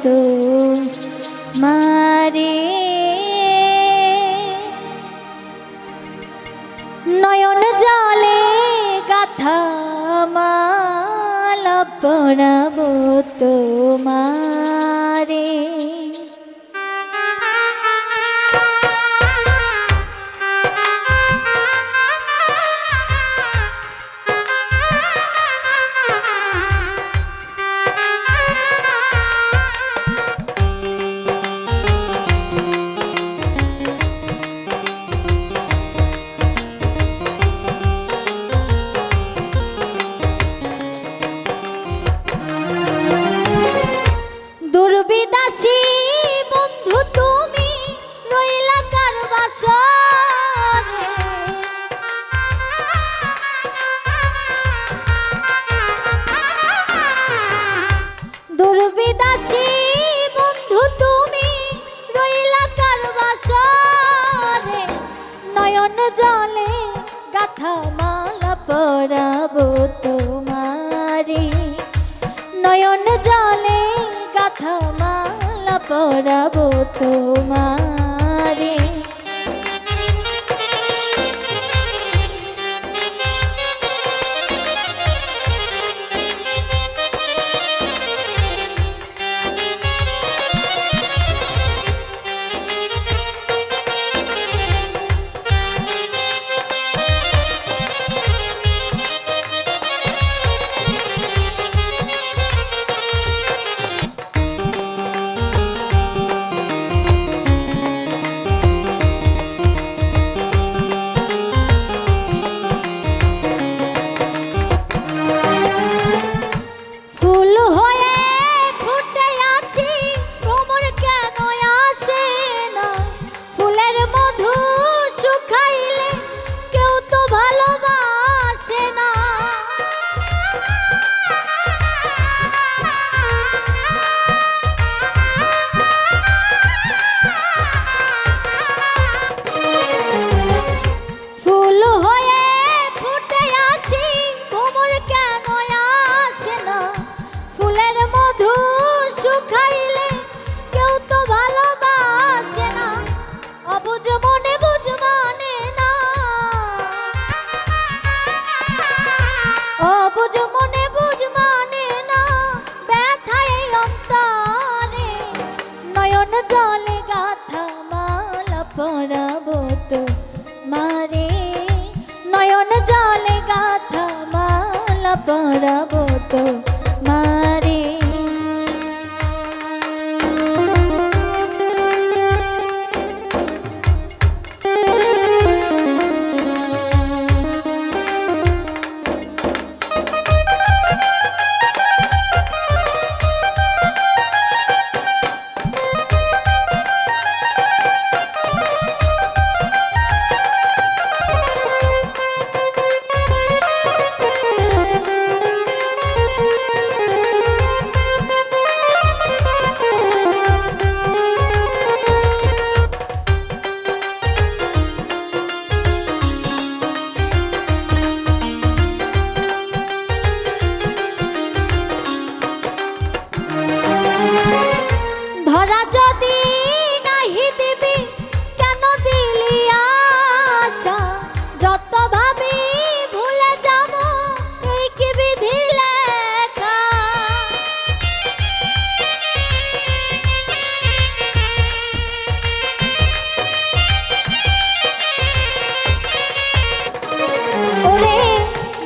তো মারে নয়ন জলে গাথা মালা পরাবো তোমারে দুর্বিদাসী বন্ধু তুমি রইলা কার বাসরে দুর্বিদাসী বন্ধু তুমি রইলা কার বাসরে নয়ন জলে গাথা মালা পরাবো তোমারে নয়ন জলে গাথা মালা পরাবো তোমারে জলে গাথা মালা পরাবো তোমারে নয়ন জলে গাথা মালা পরাবো তোমারে যদি নাহি দিবি কেন দিলি আশা যত ভাবি ভুলে যাব এই কি বিধি লেখা ওরে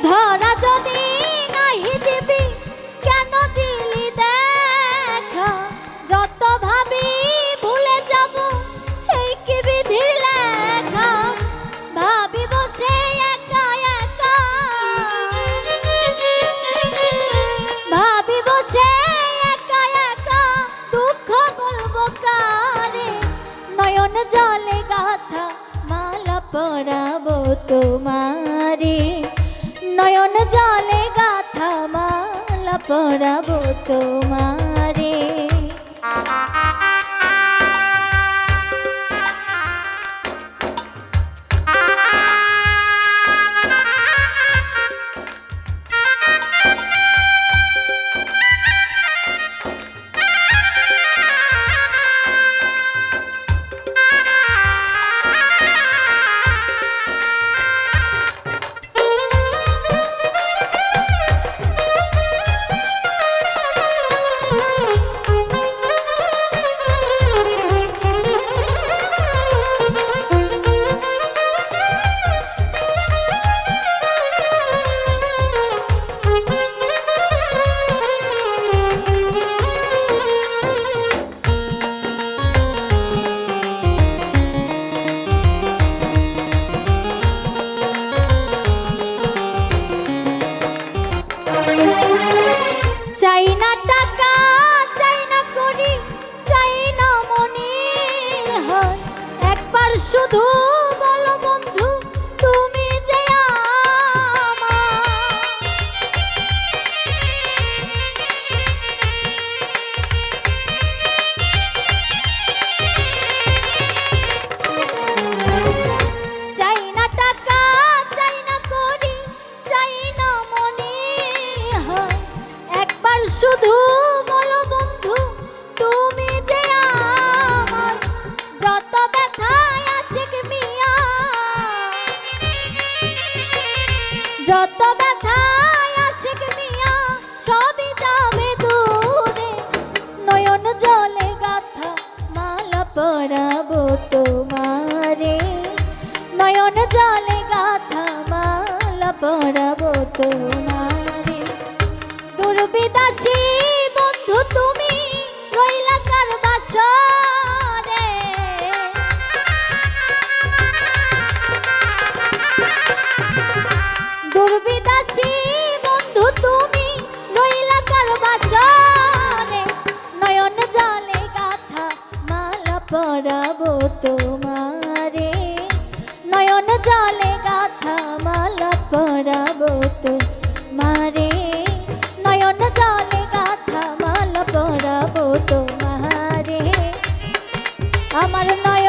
ধরা যদি নাহি দিবি কেন দিলি দেখা যত ভাবি ভুলে যাব এই কি বিধির লেখা ভাবি বসে একা একা ভাবি বসে একা একা দুঃখ বলবো কারে নয়ন জলে গাথা মালা পরাবো তোমারে নয়ন জলে গাথা মালা পরাবো তোমারে শুধু বলো বন্ধু তুমি যে আমার। চাই না টাকা চাই না করি চাই না মনি, একবার শুধু বলো বন্ধু তুমি যে আমার। যত ব্যথায় আশিক মিয়া, যত ব্যথায় আশিক মিয়া সবই যাবে দূরে। নয়ন জলে গাথা মালা পরাবো তোমারে, নয়ন জলে গাথা মালা পরাবো তোমারে। দুর্বিদাসী বন্ধু তুমি রইলা কার বাসরে, দুর্বিদাসী বন্ধু তুমি রইলা কার বাসরে। নয়ন জলে গাথা মালা পরাবো তোমারে, নয়ন জলে গাথা মালা পরাবো তোমারে, নয়ন জলে গাথা মালা পরাবো তোমারে। আমার নয়ন